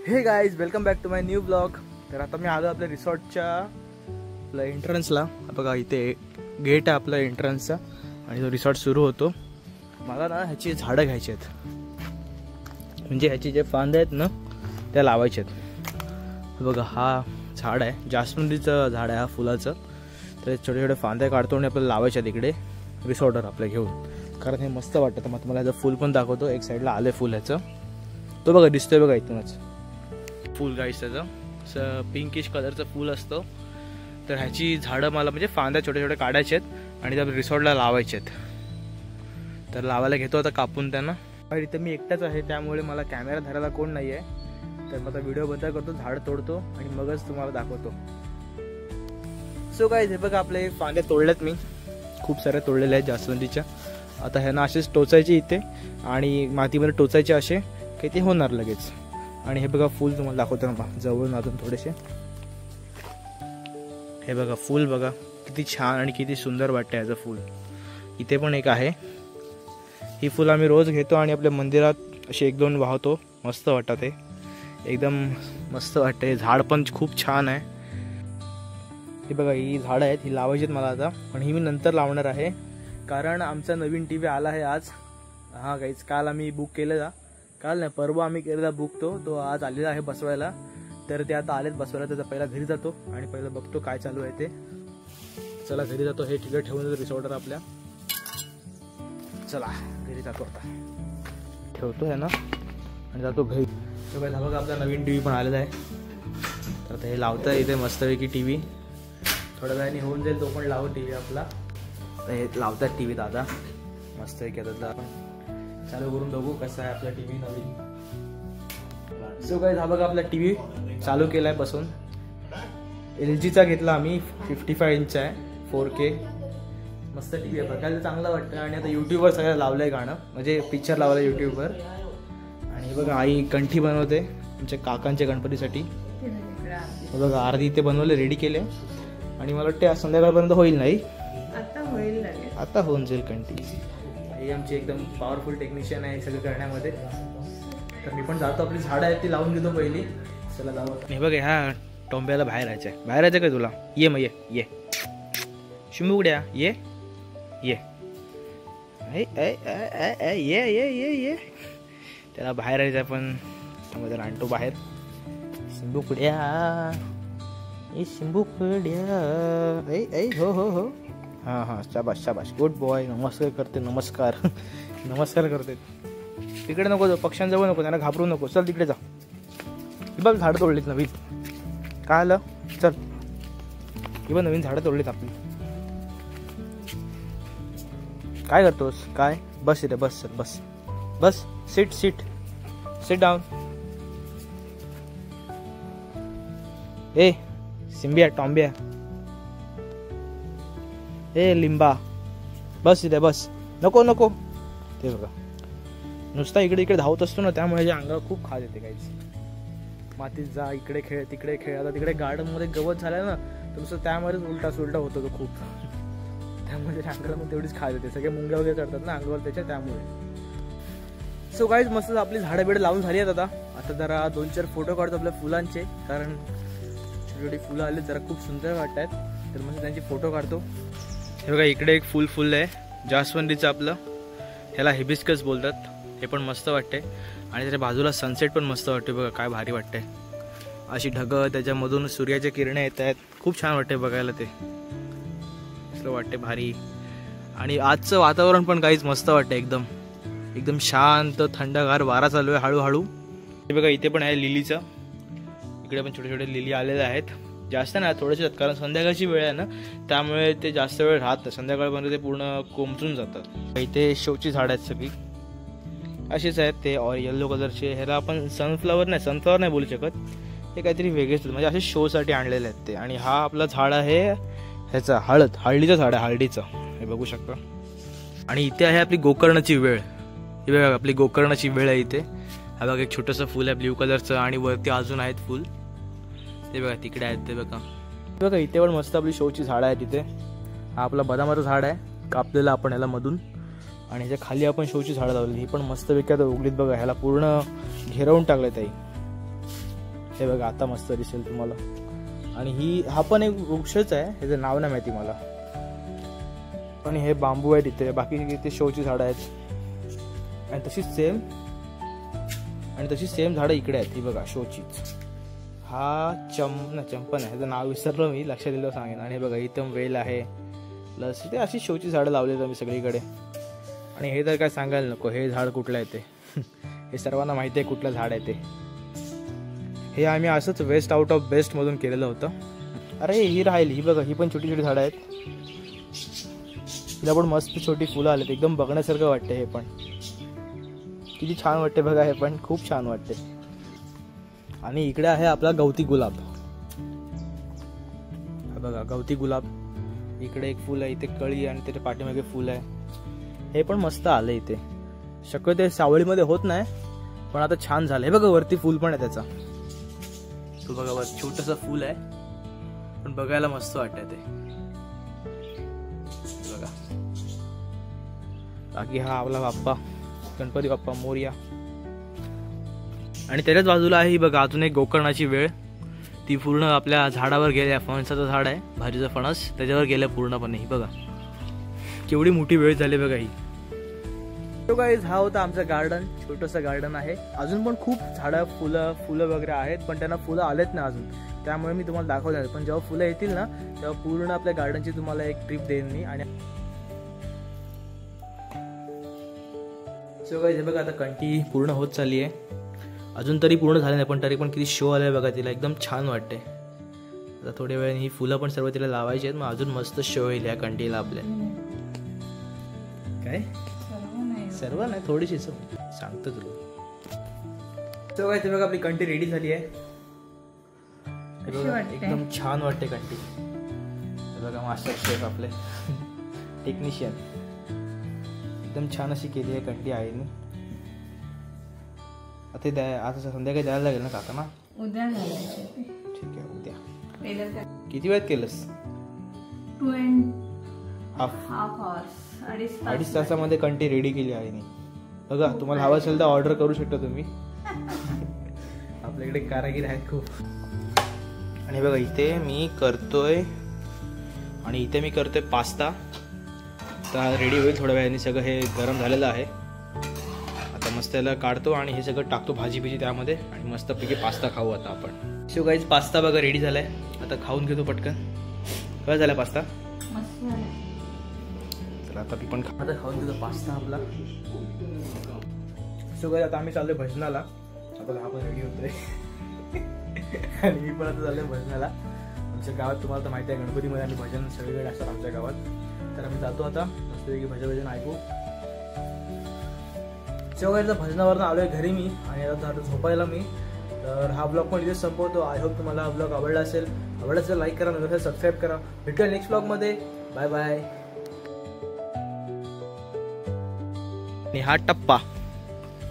हे guys, welcome back to my new blog. तर आता मी आलो आपल्या रिसॉर्टच्या आपल्या एंट्रन्सला. बघा इथे गेट आहे आपल्या एंट्रन्सचा आणि तो रिसॉर्ट सुरू होतो. मला ना ह्याची झाडं घ्यायची आहेत, म्हणजे ह्याची जे फांदे आहेत ना त्या लावायचे आहेत. बघा हा झाड आहे, जास्वंदीचं झाड आहे हा फुलाचं. तर छोटे छोटे फांदे काढतो आणि आपल्याला लावायचे आहेत इकडे रिसॉर्टवर आपल्या घेऊन, कारण हे मस्त वाटतं. तर मग तुम्हाला ह्याचं फुल पण दाखवतो. एक साईडला आले फुल ह्याचं, तो बघा दिसतोय बघा इथूनच फुल गाईस. त्याचं असं पिंकिश कलरचं फुल असतं. तर ह्याची झाडं मला म्हणजे फांद्या छोटे छोटे काढायचे आहेत आणि त्या रिसॉर्टला लावायचे आहेत. तर लावायला घेतो आता कापून त्यांना. इथं मी एकटाच आहे त्यामुळे मला कॅमेरा धरायला कोण नाही आहे. तर मग आता व्हिडिओ बंद करतो, झाड तोडतो आणि मगच तुम्हाला दाखवतो. सो गाईज, हे बघा आपले फांदे तोडलेत मी, खूप सारे तोडलेले आहेत जास्वंदीच्या. आता ह्यांना असेच टोचायचे इथे आणि मातीमध्ये टोचायचे असे काही ते होणार लगेच. आणि हे बघा फूल तुम्हाला दाखवतो ना जवळून अजून थोडेसे. हे बघा फूल बघा किती छान आणि किती सुंदर वाटतं याचं फूल. इथे पण एक आहे. ही फुलं आम्ही रोज घेतो आणि आपल्या मंदिरात असे एक दोन वाहतो. मस्त वाटतं ते, एकदम मस्त वाटतं. हे झाड पण खूप छान आहे. हे बघा ही झाडं आहेत, ही लावायची आहेत मला आता, पण ही मी नंतर लावणार आहे कारण आमचा नवीन टी व्ही आला आहे आज. हां गाईज, काल आम्ही बुक केलेला, काल नाही परवा आम्ही केलेला बुक. तो आज आलेला आहे बसवायला. तर ते आता आलेत बसवायला. त्याचा पहिला घरी जातो आणि पहिलं बघतो काय चालू आहे ते. चला घरी जातो. हे तिकडे ठेवून देतो रिसॉर्टवर आपल्या. चला घरी जातो आता, ठेवतो आहे ना आणि जातो घरी. तर बघा आपला नवीन टी व्ही पण आलेला आहे. तर आता हे लावतं आहे इथे मस्तपैकी टी व्ही. थोड्या वेळाने होऊन जाईल तो पण लावू टी व्ही आपला. तर हे लावतात टी व्ही दादा मस्तपैकी. आता आपण चालू करून बघू कसा आहे आपला टी व्ही नवीन. सो गाईज, हा बघा आपला टी व्ही चालू केला आहे बसून. LGचा घेतला आम्ही, 55 इंच आहे, 4K. मस्त टी व्ही आहे, बघायला चांगलं वाटतं. आणि आता यूट्यूबवर सगळं लावलं आहे गाणं, म्हणजे पिक्चर लावलं आहे यूट्यूबवर. आणि हे बघा आई कंठी बनवते आमच्या काकांच्या गणपतीसाठी. हे बघा अर्धी इथे बनवले, रेडी केले आणि मला वाटते आज संध्याकाळपर्यंत होईल. नाही आता होऊन जाईल कंठी. ही आमची एकदम पॉवरफुल टेक्निशियन आहे सगळं करण्यामध्ये. तर मी पण जातो, आपली झाडं आहेत ती लावून घेतो पहिली. चला जाऊ. हे बघ ह्या टोंब्याला बाहेर यायचं आहे. बाहेर यायचं काय तुला? ये मग ये शिंबुकड्या, ये ये ये ये ये ये. त्याला बाहेर यायचं आहे, पण त्यामध्ये आणतो बाहेर. शिंबुकड्या ए शिंबुकड्या, ऐ हो हो हो. हां हां, शाबाश शाबाश, गुड बॉय. नमस्कार करते, नमस्कार नमस्कार करते. तिकडे नको जाऊ, पक्ष्यांजवळ नको, त्यांना घाबरू नको. चल तिकडे जा. ही बघ झाडं तोडलीत नवीन. काय आलं? चल, ही बघ नवीन झाडं तोडलीत आपली. काय करतोस? काय? बस इथे, बस चल बस बस. Sit sit sit down. ए सिंबिया, टॉम्बिया, ए लिंबा, बस इथे बस. नको नको. ते बघा नुसता इकडे इकडे धावत असतो ना, त्यामुळे अंगावर खूप खाज येते. काहीच मातीत जा, इकडे खेळ तिकडे खेळ. आता तिकडे गार्डनमध्ये गवत झालं ना, तर नुसतं त्यामध्येच उलटा सुलटा होतो तो खूप. त्यामुळे अंगाला मग तेवढीच खाज येते. सगळे मुंग्या वगैरे चढतात ना अंगावर त्याच्या, त्यामुळे. सो गाईज, मस्त आपली झाडं बिडं लावून झाली आहेत. आता जरा 2-4 फोटो काढतो आपल्या फुलांचे, कारण छोटी छोटी फुलं आली जरा खूप सुंदर वाटत आहेत. तर मग त्यांचे फोटो काढतो. हे बघा इकडे एक फुल आहे जास्वंदीचं आपलं, ह्याला हिबिस्कस बोलतात. हे पण मस्त वाटते आणि त्याच्या बाजूला सनसेट पण मस्त वाटते. बघा काय भारी वाटते. अशी ढगं, त्याच्यामधून सूर्याच्या किरणे येत आहेत. खूप छान वाटते बघायला, ते असं वाटते भारी. आणि आजचं वातावरण पण काहीच मस्त वाटतं, एकदम एकदम शांत थंडगार वारा चालू आहे हळूहळू. हे बघा इथे पण आहे लिलीचं. इकडे पण छोटे छोटे लिली आलेले आहेत. जास्त नाही, थोडेसे आहेत, कारण संध्याकाळची वेळ आहे ना, त्यामुळे ते जास्त वेळ राहत नाही. संध्याकाळपर्यंत ते पूर्ण कोमचून जातात. इथे शोची झाडं आहेत सगळी अशीच आहेत. ते येल्लो कलरचे. ह्याला आपण सनफ्लॉवर नाही बोलू शकत, हे काहीतरी वेगळेच, म्हणजे असे शोसाठी आणलेले आहेत ते. आणि हा आपला झाड आहे ह्याचा हळदीचं झाड आहे, हळदीचं. हे बघू शकता. आणि इथे आहे आपली गोकर्णाची वेळ. हे बघा आपली गोकर्णाची वेळ आहे इथे. हा बघा एक छोटंसं फुल आहे ब्ल्यू कलरचं आणि वरती अजून आहेत फुल. ते बघा तिकडे आहेत ते बघा इथे पण मस्त आपली शोची झाडं आहेत इथे. हा आपला बदामाचं झाड आहे, कापलेलं आपण ह्याला मधून. आणि ह्याच्या खाली आपण शोची झाडं लावलेली. ही पण मस्त पैकी आता उगलीत बघा. ह्याला पूर्ण घेरवून टाकलं ताई. हे बघा आता मस्त दिसेल तुम्हाला. आणि हा पण एक वृक्षच आहे, ह्याचं नाव नाही माहिती मला. आणि हे बांबू आहे तिथे, बाकी इथे शोची झाडं आहेत. आणि तशीच सेम झाडं इकडे आहेत, ही बघा शोचीच. हा चंपन आहे, ह्याचं नाव विसरलो मी, लक्षात दिलं सांगेन. आणि हे बघा इथं वेल आहे, प्लस इथे अशी शोची झाडं लावलेली मी सगळीकडे. आणि हे तर काय सांगायला नको, हे झाड कुठलं आहे ते हे सर्वांना माहिती आहे कुठलं झाड आहे ते. हे आम्ही असंच वेस्ट आउट ऑफ बेस्ट मधून केलेलं होतं. अरे ही राहिली, ही बघा, ही पण छोटी छोटी झाडं आहेत. हिला पण मस्त छोटी फुलं आलेत, एकदम बघण्यासारखं वाटते. हे पण किती छान वाटते बघा, हे पण खूप छान वाटते. आणि इकडे आहे आपला गवती गुलाब. हा बघा गवती गुलाब, इकडे एक फुल आहे, इथे कळी आणि त्याच्या पाठीमागे फुल आहे. हे पण मस्त आलं इथे. शक्यतो ते सावळीमध्ये होत नाही, पण आता छान झालं. हे बघा वरती फुल पण आहे त्याचा, तो बघा वर छोटंसं फुल आहे, पण बघायला मस्त वाटतंय ते बघा. बाकी हा आपला बाप्पा, गणपती बाप्पा मोरया. आणि त्याच्याच बाजूला आहे ही बघा अजून एक गोकर्णाची वेळ. ती पूर्ण आपल्या झाडावर गेल्या, फणसाचं झाड आहे, भाजीचं फणस, त्याच्यावर गेल्या पूर्णपणे. ही बघा केवढी मोठी वेळ झाली बघा ही. तो गाईज हा होता आमचं गार्डन, छोटंसं गार्डन आहे. अजून पण खूप झाडं फुलं वगैरे आहेत, पण त्यांना फुलं आलेत ना अजून, त्यामुळे मी तुम्हाला दाखवणार. पण जेव्हा फुलं येतील ना तेव्हा पूर्ण आपल्या गार्डनची तुम्हाला एक ट्रिप देईन मी. आणि सो गाईज हे बघा आता कंटी पूर्ण होत चालली आहे. अजून तरी पूर्ण झाले नाही, पण तरी पण किती शो आलाय बघा तिला, एकदम छान वाटते. आता थोड्या वेळाने ही फुलं पण सर्व तिला लावायची आहेत, मग अजून मस्त शो येईल या कंटीला आपल्या. काय सर्व नाही, थोडीशी सांगतो तुला. सो गाईज बघा आपली कंटी रेडी झाली आहे. एकदम छान वाटते कंटी. बघा मास्टर शेफ आपले टेक्निशियन, एकदम छान अशी केली आहे कंटी आईने. आता संध्याकाळी द्यायला लागेल ना काका ना? उद्या. ठीक आहे उद्या. किती वेळात केलंस? 2.5 तासामध्ये कंटी रेडी केली आईने. बघा तुम्हाला हवं असेल तर ऑर्डर करू शकता तुम्ही. आपल्याकडे कारागीर आहेत खूप. आणि बघा इथे मी करतोय पास्ता. तर रेडी होईल थोड्या वेळाने. सगळं हे गरम झालेलं आहे, आता मस्त याला काढतो आणि हे सगळं टाकतो भाजी त्यामध्ये, आणि मस्तपैकी पास्ता खाऊ आता आपण. सो गाईज पास्ता बघा रेडी झालाय, आता खाऊन घेतो पटकन. काय झाला पास्ता? चला आता मी पण आता खाऊन घेतो पास्ता आपला. सो गाईज आता आम्ही चाललोय भजनाला. आता हा पण रेडी होतोय आणि मी पण आता चाललोय भजनाला. आमच्या गावात तुम्हाला तर माहिती आहे गणपतीमध्ये आणि भजन सगळीकडे असतात आमच्या गावात. तर आम्ही जातो आता मस्तपैकी भजन ऐकू. शेवगाईच्या भजनावरनं आलोय घरी मी, आणि आता झोपायला मी. तर हा ब्लॉग पण इथेच संपवतो. आय होप तुम्हाला हा ब्लॉग आवडला असेल. आवडला तर लाईक करा, नंतर सबस्क्राईब करा. भेटूया नेक्स्ट ब्लॉगमध्ये. Bye bye. आणि हा टप्पा,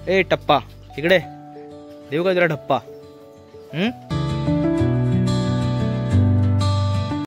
ए टप्पा इकडे देऊ का जरा ढप्पा?